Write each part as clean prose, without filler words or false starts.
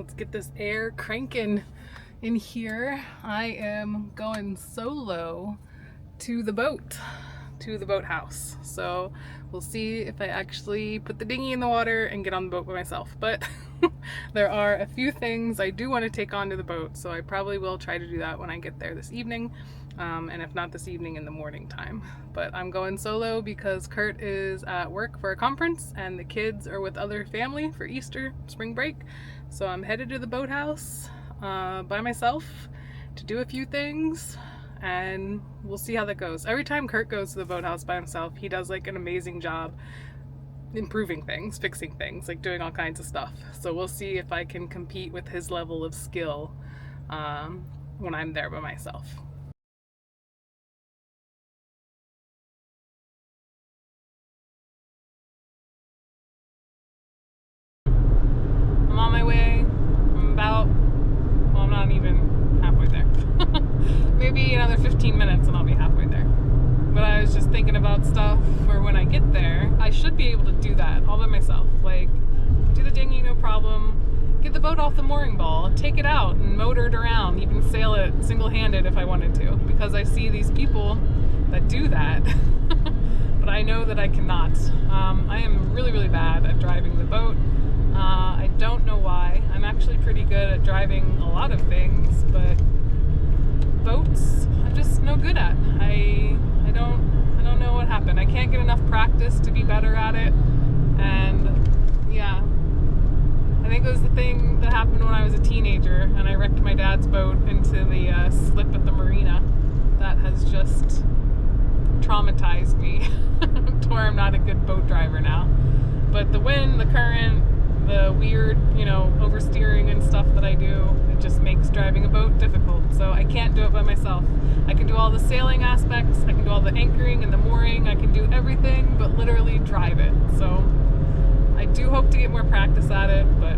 Let's get this air cranking in here. I am going solo to the boathouse. So we'll see if I actually put the dinghy in the water and get on the boat by myself. But there are a few things I do want to take onto the boat, so I probably will try to do that when I get there this evening. And if not this evening, in the morning time. But I'm going solo because Kurt is at work for a conference and the kids are with other family for Easter spring break. So I'm headed to the boathouse by myself to do a few things, and we'll see how that goes. Every time Kurt goes to the boathouse by himself, he does like an amazing job improving things, fixing things, like doing all kinds of stuff. So we'll see if I can compete with his level of skill when I'm there by myself. I'm on my way. I'm not even halfway there. Maybe another 15 minutes and I'll be halfway there. But I was just thinking about stuff for when I get there. I should be able to do that all by myself. Like, do the dinghy, no problem. Get the boat off the mooring ball, take it out and motor it around, even sail it single-handed if I wanted to. Because I see these people that do that. But I know that I cannot. I am really, really bad at driving the boat. I don't know why. I'm actually pretty good at driving a lot of things, but boats I'm just no good at. I don't know what happened. I can't get enough practice to be better at it. And yeah, I think it was the thing that happened when I was a teenager and I wrecked my dad's boat into the slip at the marina. That has just traumatized me to where I'm not a good boat driver now. But the wind, the current, the weird, oversteering and stuff that I do, it just makes driving a boat difficult. So I can't do it by myself. I can do all the sailing aspects, I can do all the anchoring and the mooring, I can do everything but literally drive it. So I do hope to get more practice at it, but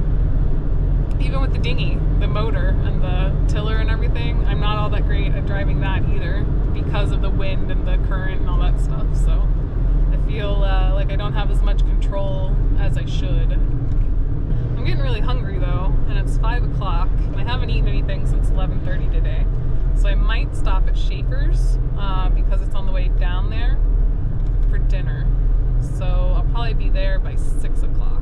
even with the dinghy, the motor and the tiller and everything, I'm not all that great at driving that either because of the wind and the current and all that stuff. So I feel like I don't have as much control as I should. I'm getting really hungry though, and it's 5 o'clock, and I haven't eaten anything since 11:30 today. So I might stop at Schaefer's because it's on the way down there for dinner. So I'll probably be there by 6 o'clock.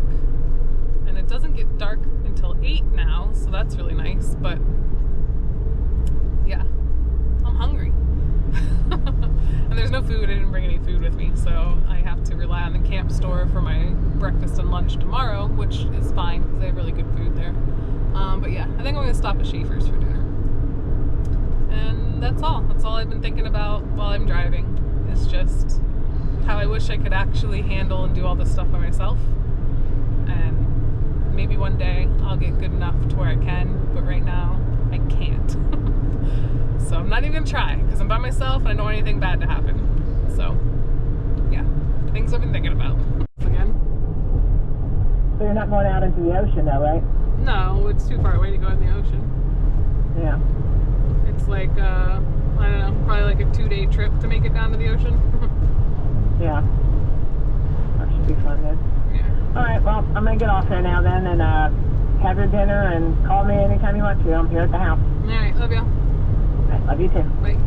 And it doesn't get dark until 8 now, so that's really nice, but yeah, I'm hungry. And there's no food, I didn't bring any food with me, so I have to rely on the camp store for my breakfast and lunch tomorrow, which is fine because they have really good food there. But yeah, I think I'm going to stop at Schaefer's for dinner. And that's all I've been thinking about while I'm driving, is just how I wish I could actually handle and do all this stuff by myself. And maybe one day I'll get good enough to where I can, but right now I can't. So I'm not even gonna try because I'm by myself and I don't want anything bad to happen. So yeah, things I've been thinking about. Again. So you're not going out into the ocean though, right? No, it's too far away to go in the ocean. Yeah. It's like, I don't know, probably like a 2-day trip to make it down to the ocean. Yeah. That should be fun then. Yeah. Alright, well, I'm going to get off there now then and have your dinner and call me anytime you want to. I'm here at the house. Alright, love you. Right, love you too. Bye.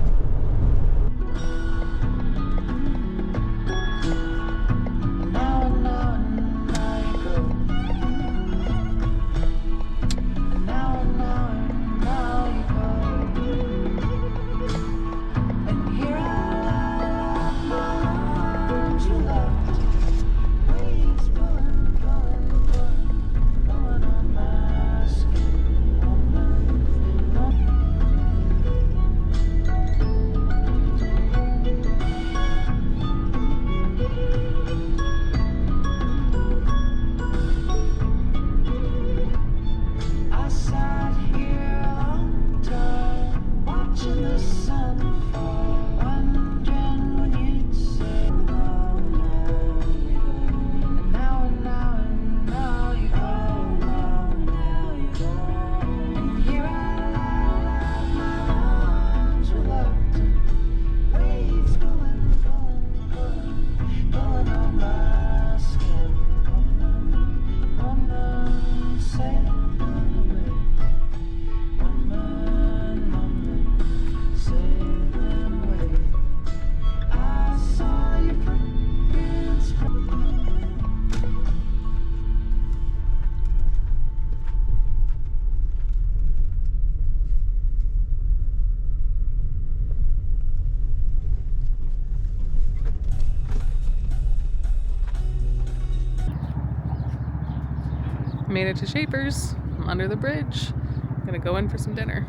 Made it to Shapers. I'm under the bridge. I'm gonna go in for some dinner.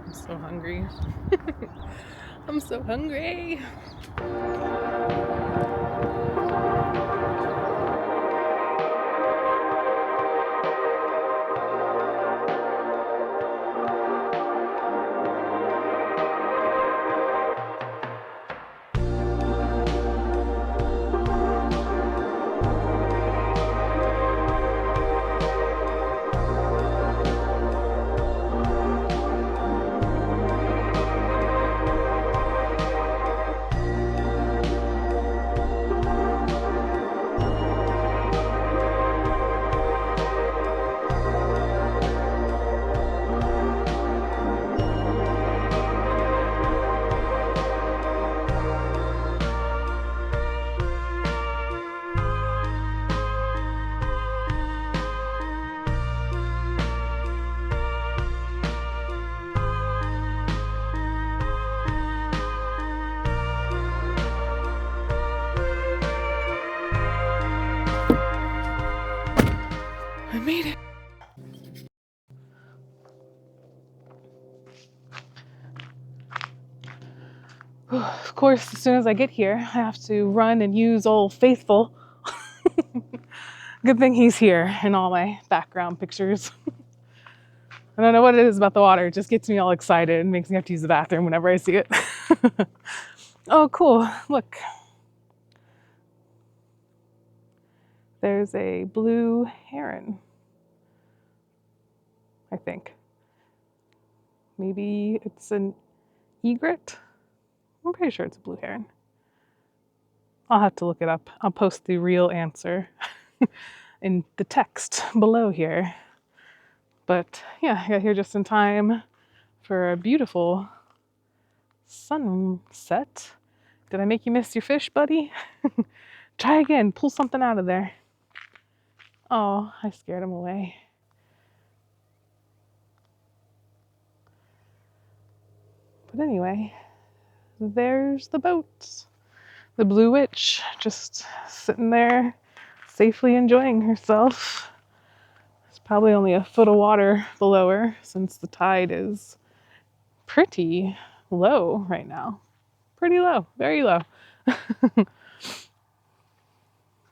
I'm so hungry. I'm so hungry. I made it. Of course, as soon as I get here, I have to run and use old Faithful. Good thing he's here in all my background pictures. I don't know what it is about the water. It just gets me all excited and makes me have to use the bathroom whenever I see it. Oh, cool. Look. There's a blue heron, I think. Maybe it's an egret? I'm pretty sure it's a blue heron. I'll have to look it up. I'll post the real answer in the text below here. But yeah, I got here just in time for a beautiful sunset. Did I make you miss your fish, buddy? Try again. Pull something out of there. Oh, I scared him away. But anyway, there's the boat. The Blue Witch just sitting there safely enjoying herself. There's probably only a foot of water below her since the tide is pretty low right now. Pretty low, very low.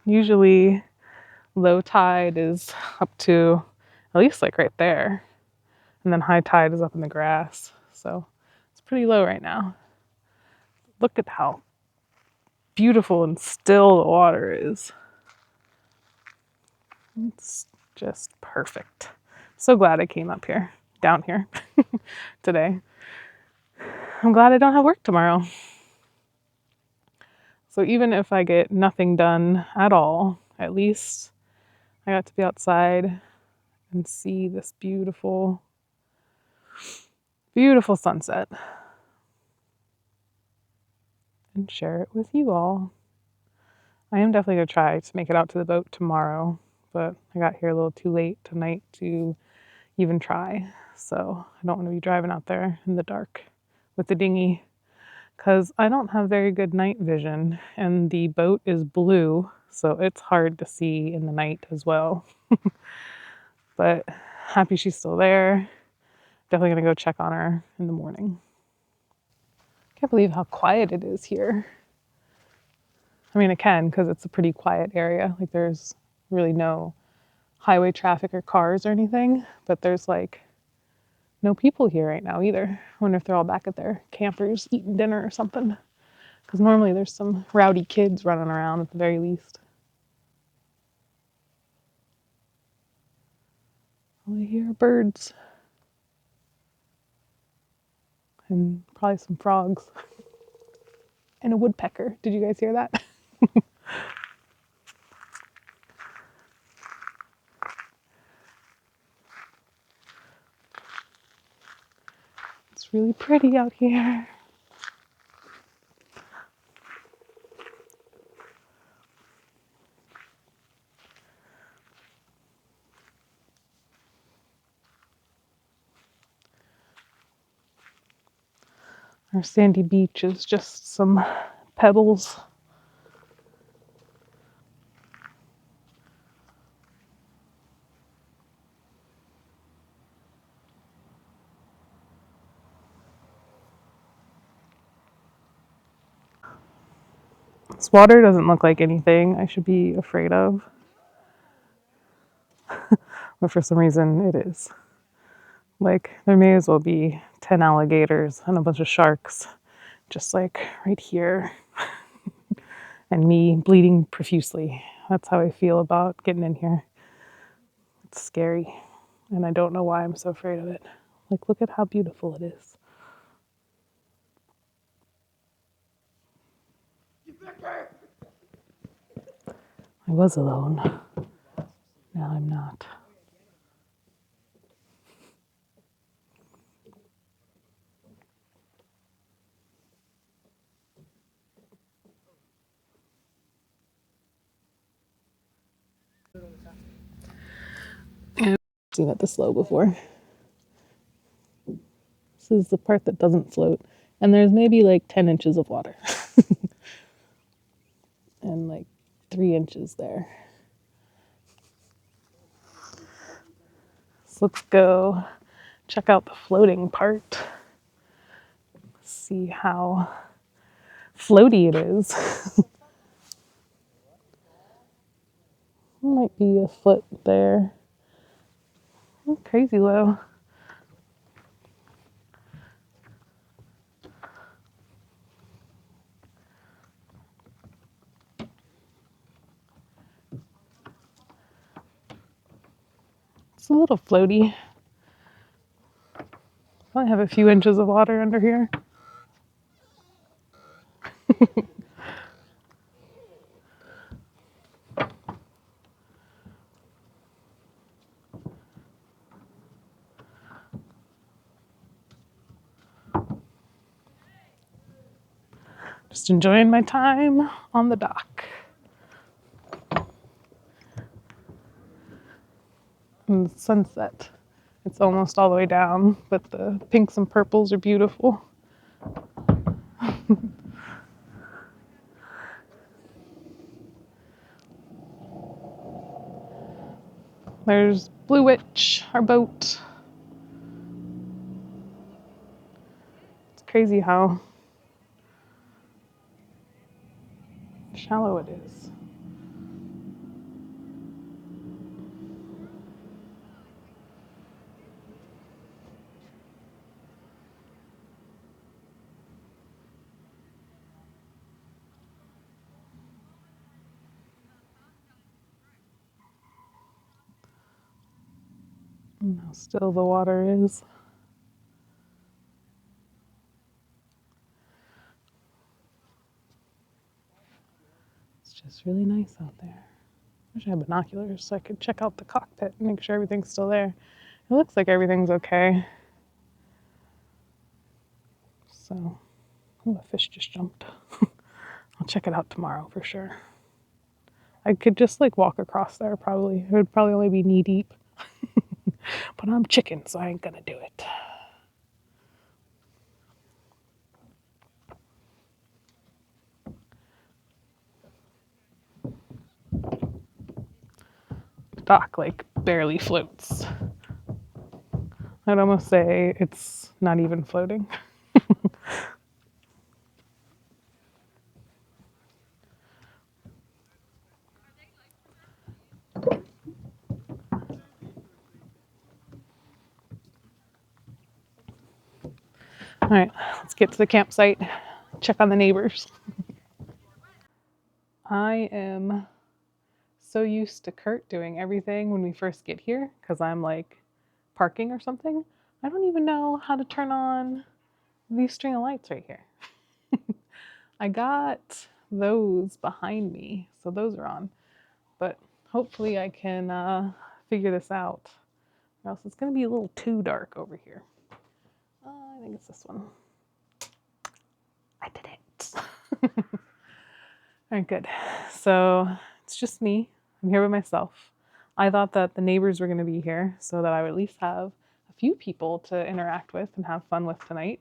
Usually low tide is up to at least like right there. And then high tide is up in the grass. So it's pretty low right now. Look at how beautiful and still the water is. It's just perfect. So glad I came up here, down here today. I'm glad I don't have work tomorrow. So even if I get nothing done at all, at least I got to be outside and see this beautiful, beautiful sunset and share it with you all. I am definitely going to try to make it out to the boat tomorrow, but I got here a little too late tonight to even try. So I don't want to be driving out there in the dark with the dinghy because I don't have very good night vision and the boat is blue, so it's hard to see in the night as well. But happy she's still there. Definitely gonna go check on her in the morning. Can't believe how quiet it is here. I mean, I can because it's a pretty quiet area. Like there's really no highway traffic or cars or anything, but there's like no people here right now either. I wonder if they're all back at their campers eating dinner or something. Because normally there's some rowdy kids running around at the very least. All I hear are birds. And probably some frogs. And a woodpecker. Did you guys hear that? It's really pretty out here. Our sandy beach is just some pebbles. This water doesn't look like anything I should be afraid of, but for some reason it is. Like, there may as well be 10 alligators and a bunch of sharks, just like right here, and me bleeding profusely. That's how I feel about getting in here. It's scary, and I don't know why I'm so afraid of it. Like, look at how beautiful it is. I was alone. Now I'm not. I've seen it this low before. This is the part that doesn't float. And there's maybe like 10 inches of water. And like 3 inches there. So let's go check out the floating part. See how floaty it is. Might be a foot there. Oh, crazy low. It's a little floaty. I have a few inches of water under here. Just enjoying my time on the dock. And the sunset. It's almost all the way down, but the pinks and purples are beautiful. There's Blue Witch, our boat. It's crazy how shallow it is. And how still the water is. It's just really nice out there. Wish I had binoculars so I could check out the cockpit and make sure everything's still there. It looks like everything's okay. So, oh, a fish just jumped. I'll check it out tomorrow for sure. I could just like walk across there probably. It would probably only be knee deep. But I'm chicken, so I ain't gonna do it. The dock like barely floats. I'd almost say it's not even floating. All right, let's get to the campsite, check on the neighbors. I am so used to Kurt doing everything when we first get here because I'm like parking or something. I don't even know how to turn on these string of lights right here. I got those behind me, so those are on, but hopefully I can figure this out, or else it's going to be a little too dark over here. I think it's this one. I did it. All right, good. So it's just me. I'm here by myself. I thought that the neighbors were going to be here so that I would at least have a few people to interact with and have fun with tonight.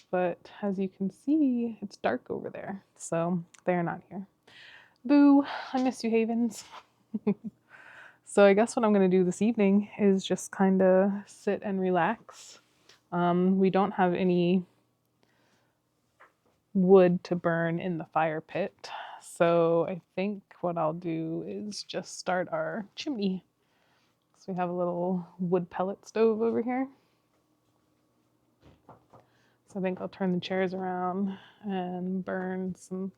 But as you can see, it's dark over there, so they're not here. Boo, I miss you, Havens. So I guess what I'm going to do this evening is just kind of sit and relax. We don't have any wood to burn in the fire pit, So I think what I'll do is just start our chimney. So we have a little wood pellet stove over here. So I think I'll turn the chairs around and burn some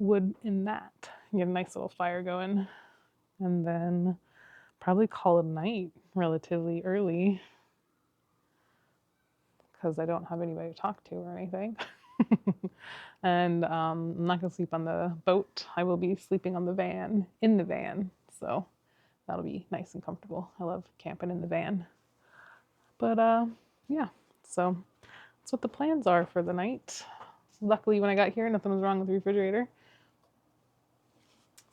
wood in that. Get a nice little fire going. And then probably call it a night relatively early because I don't have anybody to talk to or anything. And I'm not going to sleep on the boat. I will be sleeping on the van, in the van. So that'll be nice and comfortable. I love camping in the van. But yeah, so that's what the plans are for the night. Luckily, when I got here, nothing was wrong with the refrigerator.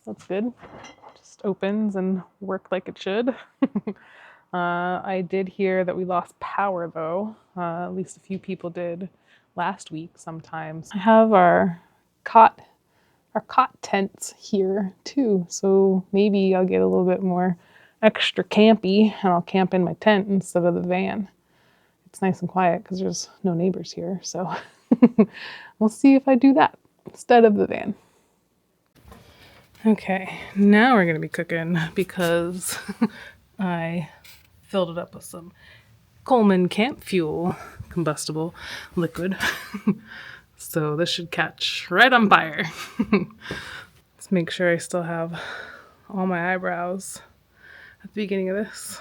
So that's good. Just opens and work like it should. I did hear that we lost power though. At least a few people did last week sometimes. I have our cot tents here too, so maybe I'll get a little bit more extra campy and I'll camp in my tent instead of the van. It's nice and quiet because there's no neighbors here, so we'll see if I do that instead of the van. Okay, now we're gonna be cooking because I filled it up with some Coleman camp fuel combustible liquid. So this should catch right on fire. Let's make sure I still have all my eyebrows at the beginning of this.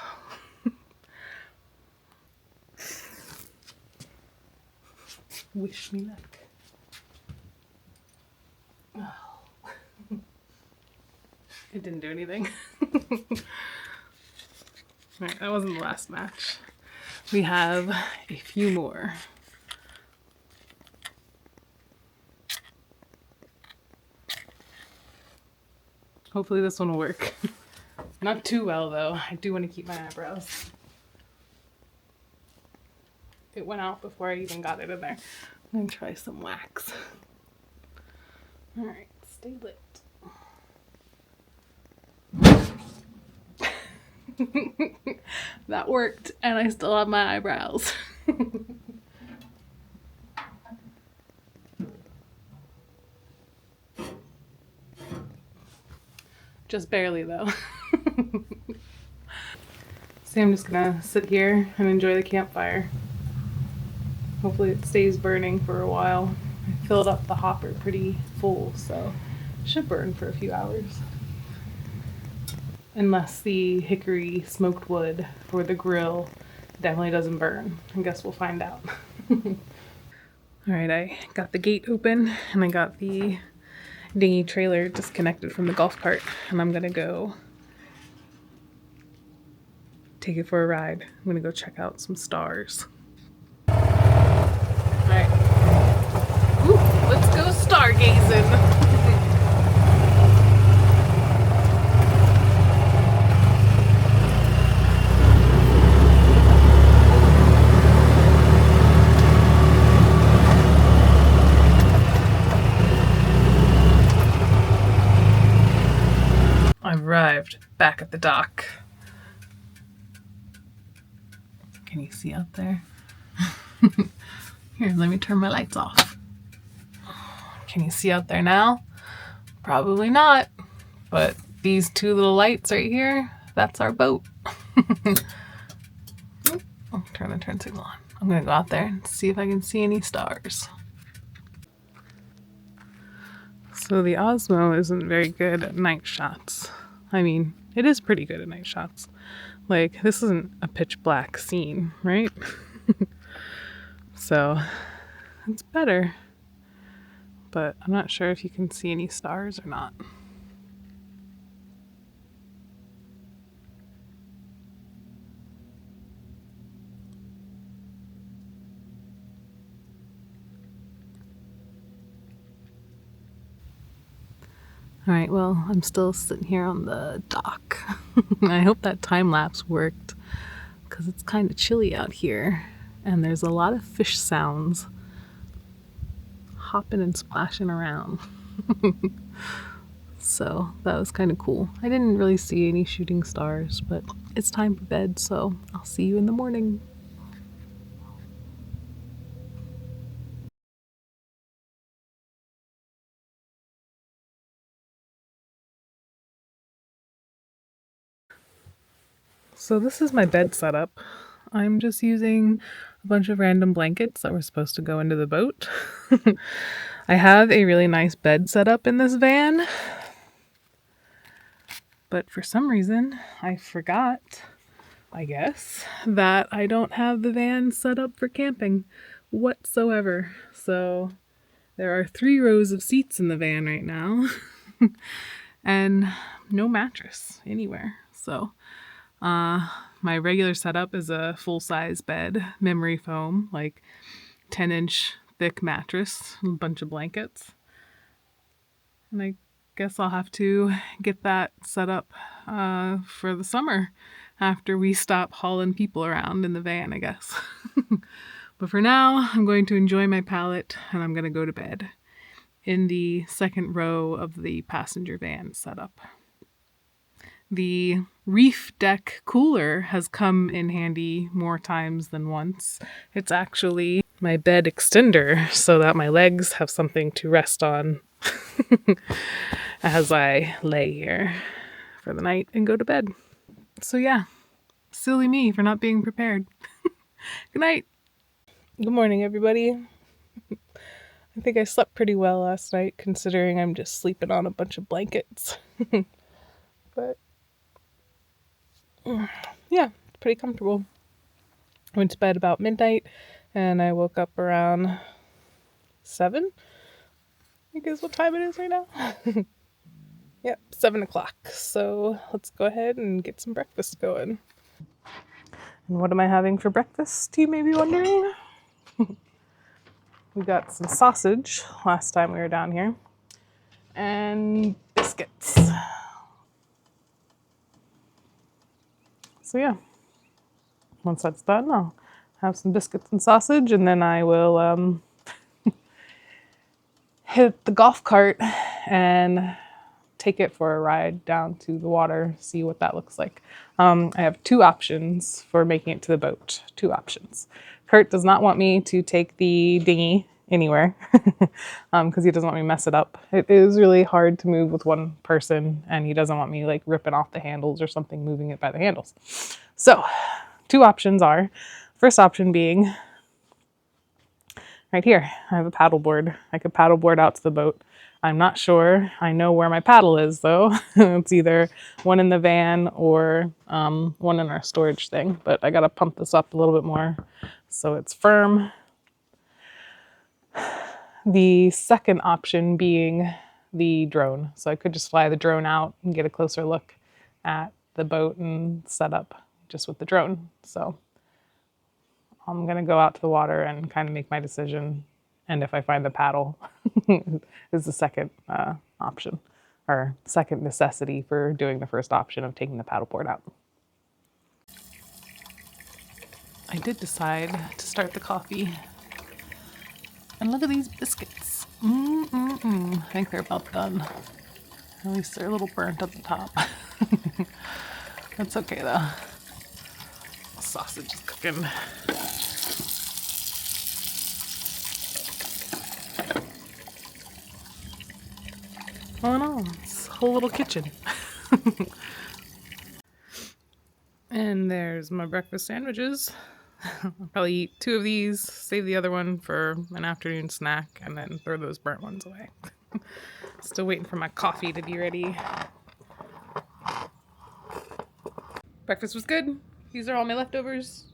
Wish me luck. Oh. It didn't do anything. Alright, that wasn't the last match. We have a few more. Hopefully this one will work. Not too well though. I do want to keep my eyebrows. It went out before I even got it in there. I'm gonna try some wax. Alright, stay lit. That worked, and I still have my eyebrows. Just barely though. So I'm just gonna sit here and enjoy the campfire. Hopefully it stays burning for a while. I filled up the hopper pretty full, so it should burn for a few hours. Unless the hickory smoked wood for the grill definitely doesn't burn. I guess we'll find out. Alright, I got the gate open and I got the dinghy trailer disconnected from the golf cart, and I'm gonna go take it for a ride. I'm gonna go check out some stars. Alright. Ooh, let's go stargazing. I arrived back at the dock. Can you see out there? Here, let me turn my lights off. Can you see out there now? Probably not. But these two little lights right here, that's our boat. I'll turn the turn signal on. I'm gonna go out there and see if I can see any stars. So the Osmo isn't very good at night shots. I mean, it is pretty good at night shots. Like, this isn't a pitch black scene, right? So, it's better. But I'm not sure if you can see any stars or not. Alright, well, I'm still sitting here on the dock. I hope that time lapse worked, because it's kind of chilly out here, and there's a lot of fish sounds hopping and splashing around. So that was kind of cool. I didn't really see any shooting stars, but it's time for bed, so I'll see you in the morning. So this is my bed setup. I'm just using a bunch of random blankets that were supposed to go into the boat. I have a really nice bed set up in this van, but for some reason I forgot, I guess, that I don't have the van set up for camping whatsoever. So there are 3 rows of seats in the van right now and no mattress anywhere. So my regular setup is a full-size bed, memory foam, like 10-inch thick mattress, a bunch of blankets. And I guess I'll have to get that set up for the summer after we stop hauling people around in the van, I guess. But for now, I'm going to enjoy my pallet and I'm going to go to bed in the second row of the passenger van setup. The reef deck cooler has come in handy more times than once. It's actually my bed extender so that my legs have something to rest on as I lay here for the night and go to bed. So yeah, silly me for not being prepared. Good night. Good morning, everybody. I think I slept pretty well last night considering I'm just sleeping on a bunch of blankets. But yeah, it's pretty comfortable. I went to bed about midnight and I woke up around 7. I guess what time it is right now. Yep, 7 o'clock. So let's go ahead and get some breakfast going. And what am I having for breakfast, you may be wondering? We got some sausage last time we were down here and biscuits. So yeah, once that's done, I'll have some biscuits and sausage, and then I will hit the golf cart and take it for a ride down to the water, see what that looks like. I have 2 options for making it to the boat. 2 options. Kurt does not want me to take the dinghy anywhere because he doesn't want me to mess it up. It is really hard to move with one person, and he doesn't want me like ripping off the handles or something, moving it by the handles. So 2 options are, first option being right here. I have a paddleboard. I could paddleboard out to the boat. I'm not sure. I know where my paddle is though. It's either one in the van or one in our storage thing, but I gotta pump this up a little bit more so it's firm. The second option being the drone. So I could just fly the drone out and get a closer look at the boat and set up just with the drone. So I'm gonna go out to the water and kind of make my decision. And if I find the paddle is the second option, or second necessity for doing the first option of taking the paddleboard out. I did decide to start the coffee. And look at these biscuits. I think they're about done. At least they're a little burnt at the top. That's okay though. The sausage is cooking. All in all, it's a whole little kitchen. And there's my breakfast sandwiches. I'll probably eat 2 of these, save the other one for an afternoon snack, and then throw those burnt ones away. Still waiting for my coffee to be ready. Breakfast was good. These are all my leftovers.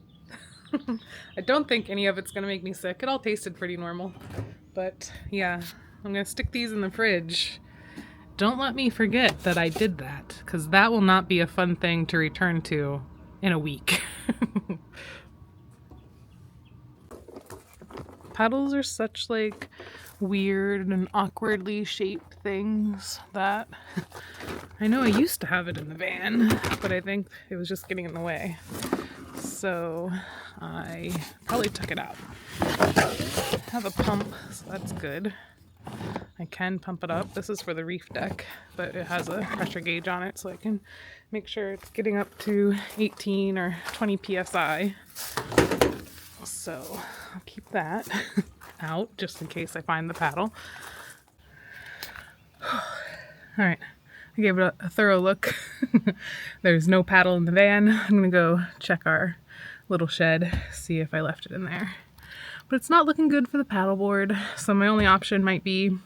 I don't think any of it's going to make me sick. It all tasted pretty normal. But yeah, I'm going to stick these in the fridge. Don't let me forget that I did that, because that will not be a fun thing to return to in a week. Paddles are such like weird and awkwardly shaped things that I know I used to have it in the van, but I think it was just getting in the way. So I probably took it out. I have a pump, so that's good. I can pump it up. This is for the reef deck, but it has a pressure gauge on it so I can make sure it's getting up to 18 or 20 psi. So I'll keep that out just in case I find the paddle. All right, I gave it a thorough look. There's no paddle in the van. I'm gonna go check our little shed, see if I left it in there. But it's not looking good for the paddleboard, so my only option might be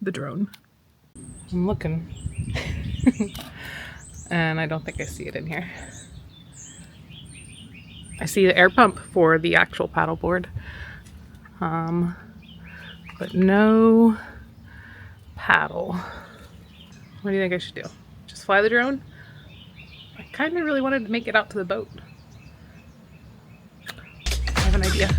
the drone. I'm looking. And I don't think I see it in here. I see the air pump for the actual paddleboard. But no paddle. What do you think I should do? Just fly the drone? I kind of really wanted to make it out to the boat. I have an idea.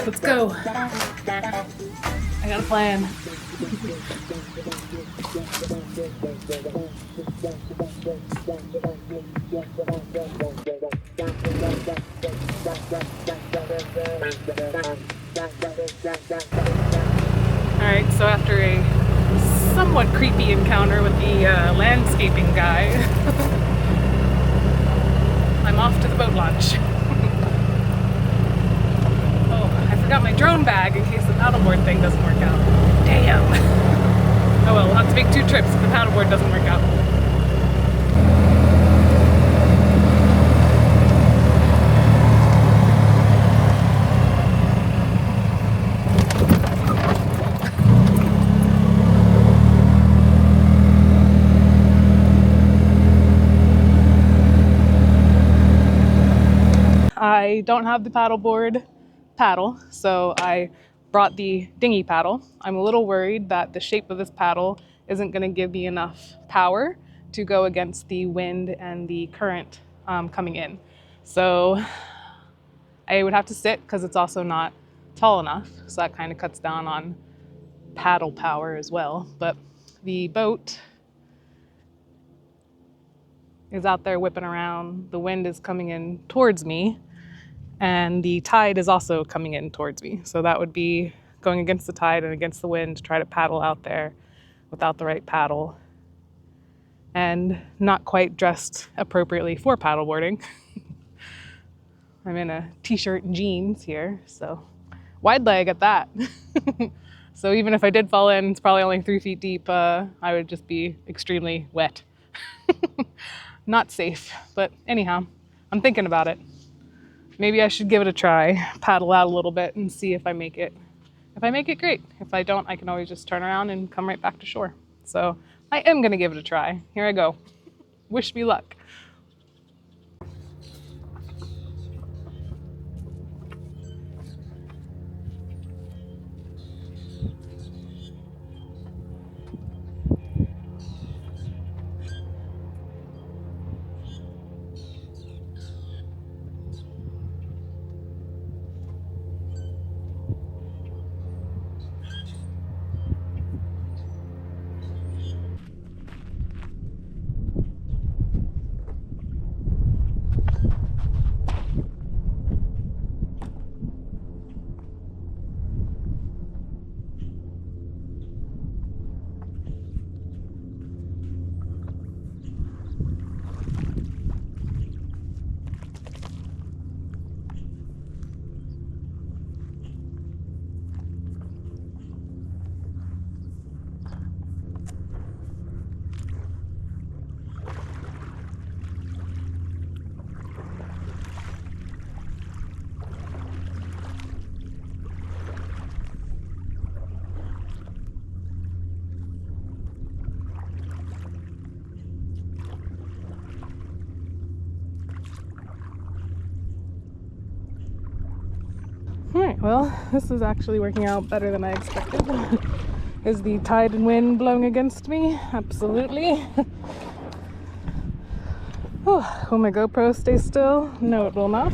Let's go. I got a plan. Alright, so after a somewhat creepy encounter with the landscaping guy, I'm off to the boat launch. Oh, I forgot my drone bag in case the paddleboard thing doesn't work out. Damn! Oh well, we'll have to make 2 trips if the paddleboard doesn't work out. I don't have the paddleboard paddle, so I brought the dinghy paddle. I'm a little worried that the shape of this paddle isn't going to give me enough power to go against the wind and the current coming in. So I would have to sit because it's also not tall enough, so that kind of cuts down on paddle power as well. But the boat is out there whipping around, the wind is coming in towards me, and the tide is also coming in towards me. So that would be going against the tide and against the wind to try to paddle out there without the right paddle and not quite dressed appropriately for paddleboarding. I'm in a t-shirt and jeans here, so wide leg at that. So even if I did fall in, it's probably only 3 feet deep, I would just be extremely wet. Not safe, but anyhow, I'm thinking about it. Maybe I should give it a try, paddle out a little bit and see if I make it. If I make it, great. If I don't, I can always just turn around and come right back to shore. So I am gonna give it a try. Here I go. Wish me luck. Alright, well, this is actually working out better than I expected. Is the tide and wind blowing against me? Absolutely. Oh, will my GoPro stay still? No, it will not.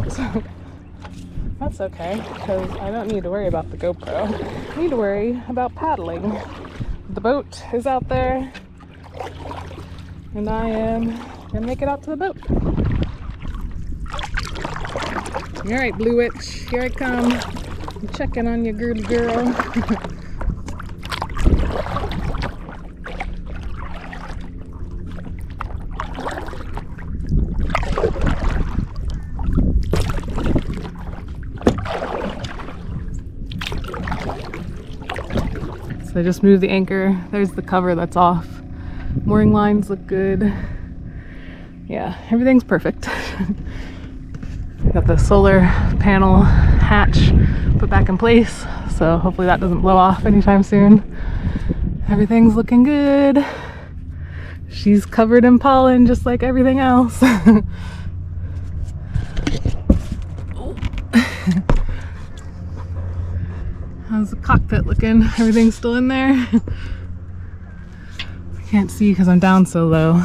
That's okay, because I don't need to worry about the GoPro. I need to worry about paddling. The boat is out there, and I am gonna make it out to the boat. Alright, Blue Witch, here I come. I'm checking on you, girly girl. So I just moved the anchor. There's the cover that's off. Mooring lines look good. Yeah, everything's perfect. Got the solar panel hatch put back in place, so hopefully that doesn't blow off anytime soon. Everything's looking good. She's covered in pollen just like everything else. How's the cockpit looking? Everything's still in there? I can't see because I'm down so low.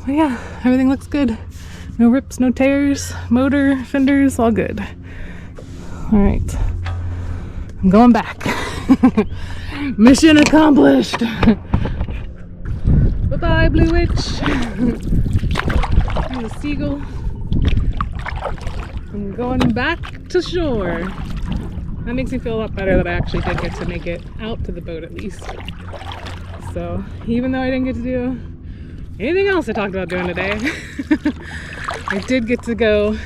But yeah, everything looks good. No rips, no tears, motor, fenders, all good. All right, I'm going back. Mission accomplished. Bye-bye, Blue Witch. There's a seagull. I'm going back to shore. That makes me feel a lot better that I actually did get to make it out to the boat at least. So even though I didn't get to do anything else I talked about doing today, I did get to go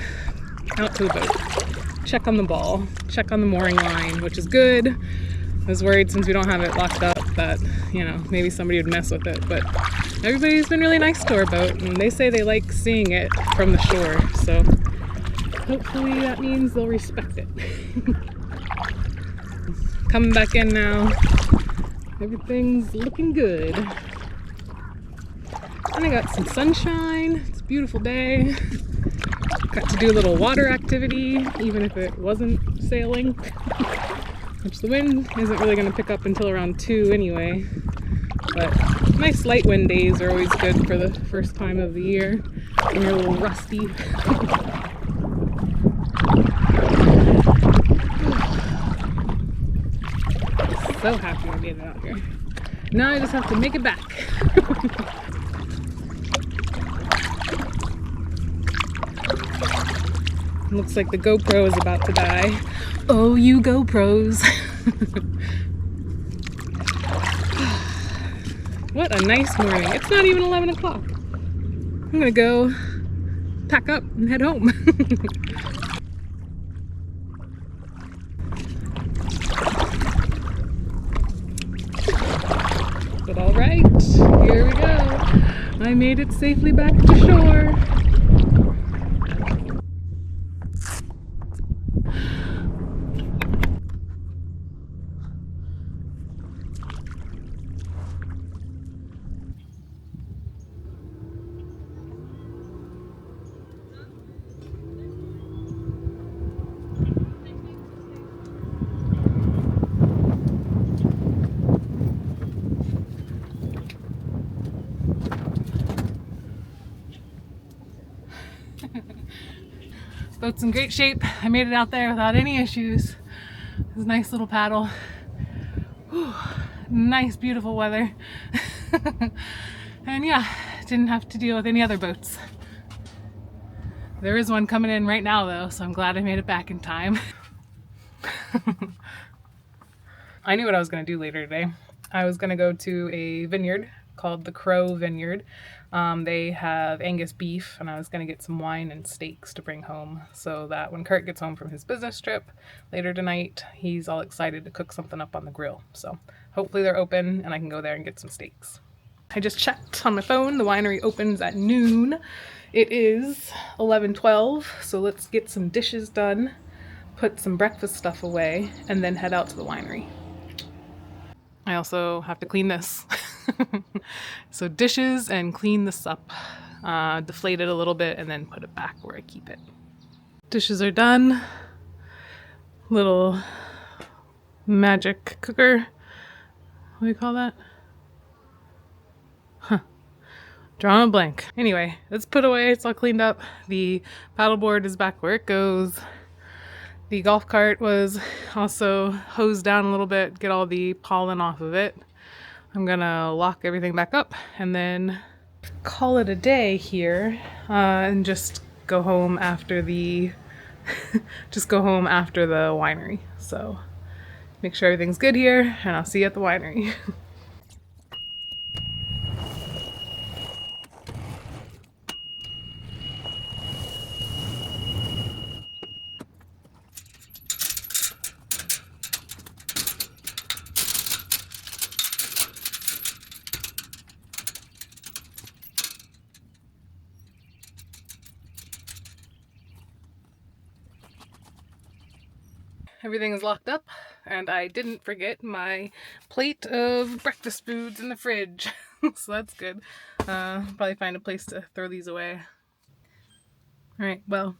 out to the boat, check on the ball, check on the mooring line, which is good. I was worried since we don't have it locked up that, you know, maybe somebody would mess with it, but everybody's been really nice to our boat and they say they like seeing it from the shore, so hopefully that means they'll respect it. Coming back in now. Everything's looking good. And I got some sunshine. It's a beautiful day. Got to do a little water activity, even if it wasn't sailing. Which the wind isn't really going to pick up until around 2 anyway. But nice light wind days are always good for the first time of the year when you're a little rusty. So happy I made it out here. Now I just have to make it back. Looks like the GoPro is about to die. Oh, you GoPros. What a nice morning. It's not even 11 o'clock. I'm gonna go pack up and head home. But all right, here we go. I made it safely back to shore. Boat's in great shape. I made it out there without any issues. It was a nice little paddle. Whew. Nice, beautiful weather. And yeah, didn't have to deal with any other boats. There is one coming in right now though, so I'm glad I made it back in time. I knew what I was going to do later today. I was going to go to a vineyard called the Crow Vineyard. They have Angus beef, and I was going to get some wine and steaks to bring home so that when Kurt gets home from his business trip later tonight, he's all excited to cook something up on the grill. So hopefully they're open and I can go there and get some steaks. I just checked on my phone. The winery opens at noon. It is 11:12, so let's get some dishes done, put some breakfast stuff away, and then head out to the winery. I also have to clean this. So dishes and clean this up, deflate it a little bit, and then put it back where I keep it. Dishes are done. Little magic cooker. What do you call that? Huh. Drawing a blank. Anyway, it's put away. It's all cleaned up. The paddleboard is back where it goes. The golf cart was also hosed down a little bit, get all the pollen off of it. I'm gonna lock everything back up and then call it a day here, and just go home after the winery. So make sure everything's good here, and I'll see you at the winery. everything is locked up, and I didn't forget my plate of breakfast foods in the fridge. So that's good. Probably find a place to throw these away. Alright, well,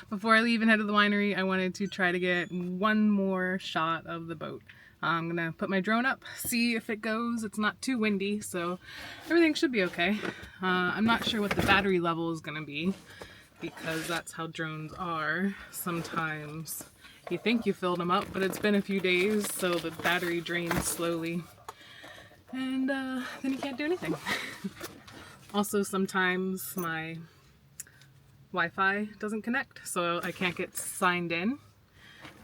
before I leave and head to the winery, I wanted to try to get one more shot of the boat. I'm gonna put my drone up, see if it goes. It's not too windy, so everything should be okay. I'm not sure what the battery level is gonna be, because that's how drones are. Sometimes you think you filled them up, but it's been a few days, so the battery drains slowly. And then you can't do anything. Also, sometimes my Wi-Fi doesn't connect, so I can't get signed in.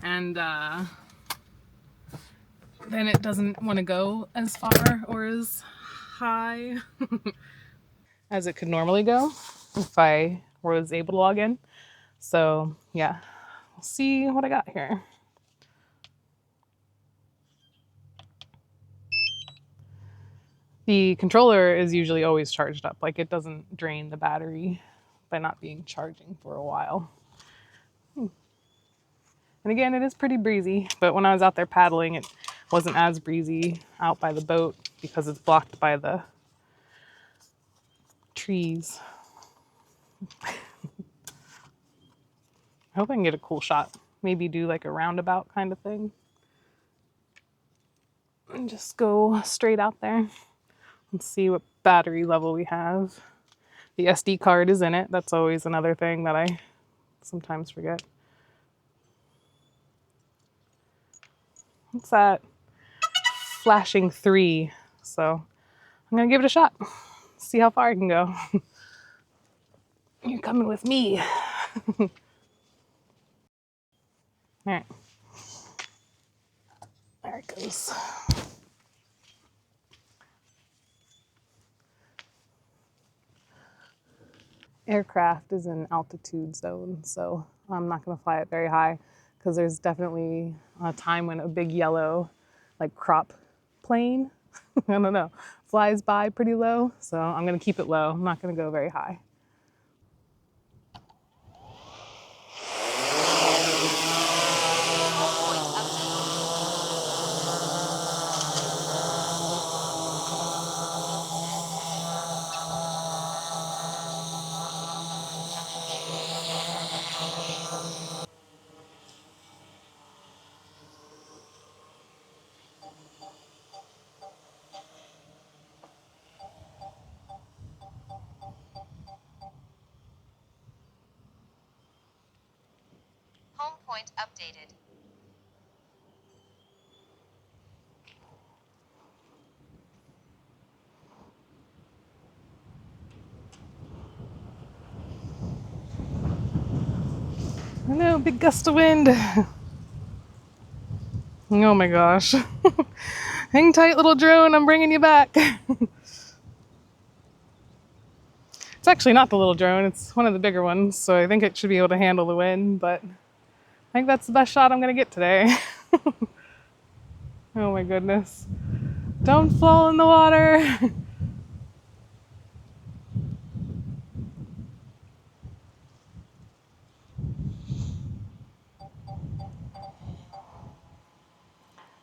And then it doesn't want to go as far or as high as it could normally go if I was able to log in. So yeah, we'll see what I got here. The controller is usually always charged up, like it doesn't drain the battery by not being charging for a while. And again, it is pretty breezy, but when I was out there paddling, it wasn't as breezy out by the boat because it's blocked by the trees. I hope I can get a cool shot. Maybe do like a roundabout kind of thing. And just go straight out there and see what battery level we have. The SD card is in it. That's always another thing that I sometimes forget. What's that? Flashing 3. So I'm gonna give it a shot. See how far I can go. You're coming with me. All right. There it goes. Aircraft is in altitude zone, so I'm not going to fly it very high because there's definitely a time when a big yellow, like crop plane, I don't know, flies by pretty low. So I'm going to keep it low. I'm not going to go very high. Home point updated. I know, big gust of wind. Oh my gosh. Hang tight, little drone, I'm bringing you back. It's actually not the little drone, it's one of the bigger ones, so I think it should be able to handle the wind, but I think that's the best shot I'm gonna get today. Oh my goodness. Don't fall in the water.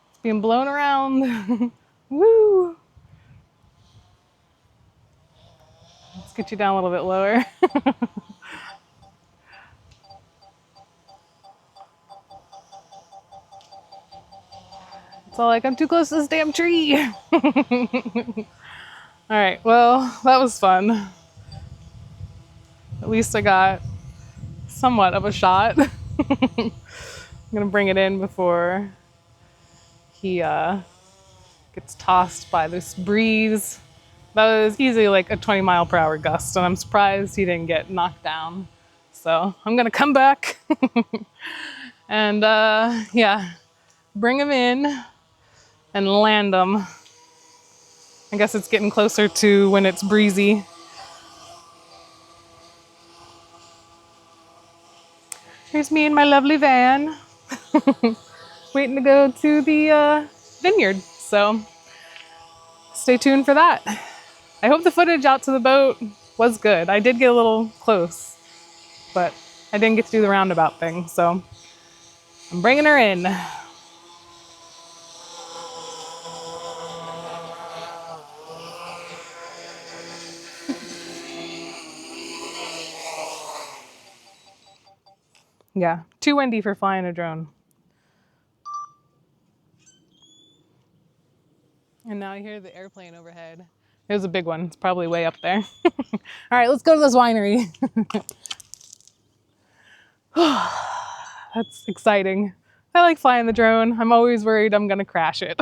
It's being blown around. Woo! Let's get you down a little bit lower. It's all like, I'm too close to this damn tree. All right, well, that was fun. At least I got somewhat of a shot. I'm gonna bring it in before he gets tossed by this breeze. That was easily like a 20-mile-per-hour gust, and I'm surprised he didn't get knocked down. So I'm gonna come back and yeah, bring him in and land him. I guess it's getting closer to when it's breezy. Here's me in my lovely van, waiting to go to the vineyard. So stay tuned for that. I hope the footage out to the boat was good. I did get a little close, but I didn't get to do the roundabout thing. So I'm bringing her in. Yeah, too windy for flying a drone. And now I hear the airplane overhead. There's a big one. It's probably way up there. All right, let's go to this winery. That's exciting. I like flying the drone. I'm always worried I'm gonna crash it.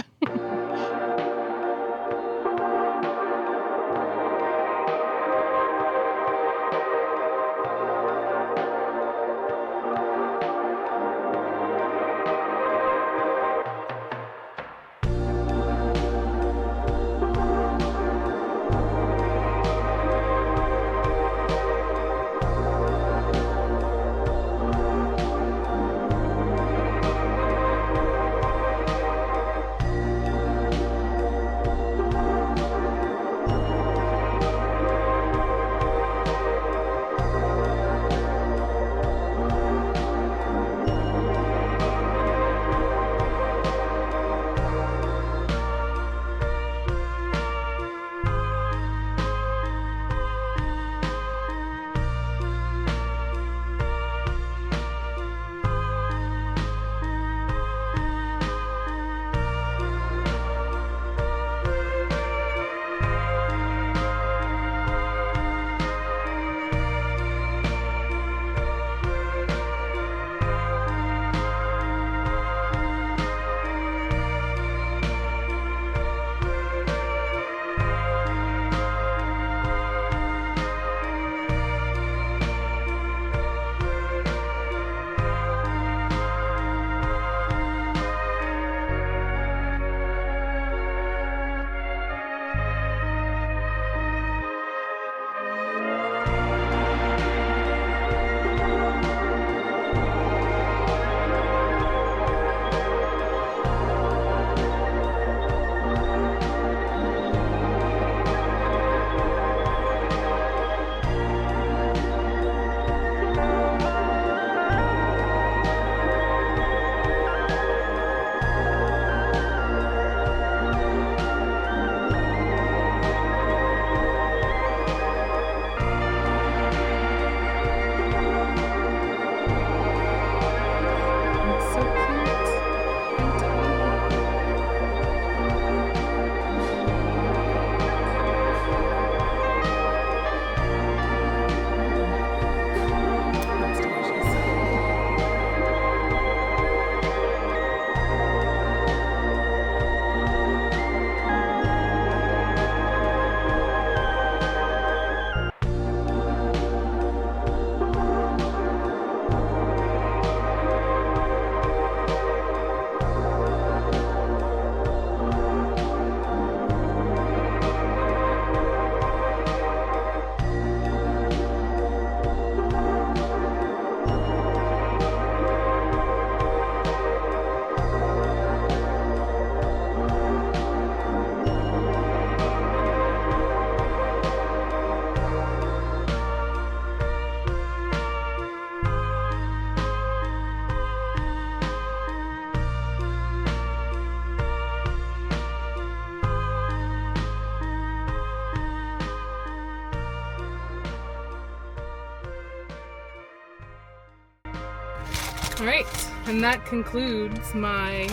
All right, and that concludes my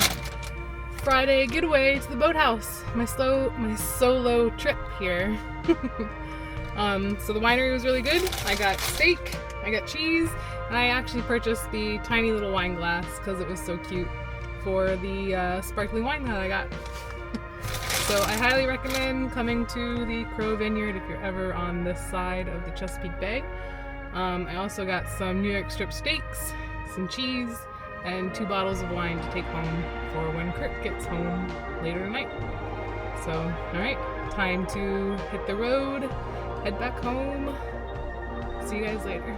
Friday getaway to the boathouse, my solo trip here. So the winery was really good. I got steak, I got cheese, and I actually purchased the tiny little wine glass because it was so cute for the sparkling wine that I got. So I highly recommend coming to the Crow Vineyard if you're ever on this side of the Chesapeake Bay. I also got some New York strip steaks, some cheese, and 2 bottles of wine to take home for when Kurt gets home later tonight. So, alright, time to hit the road, head back home. See you guys later.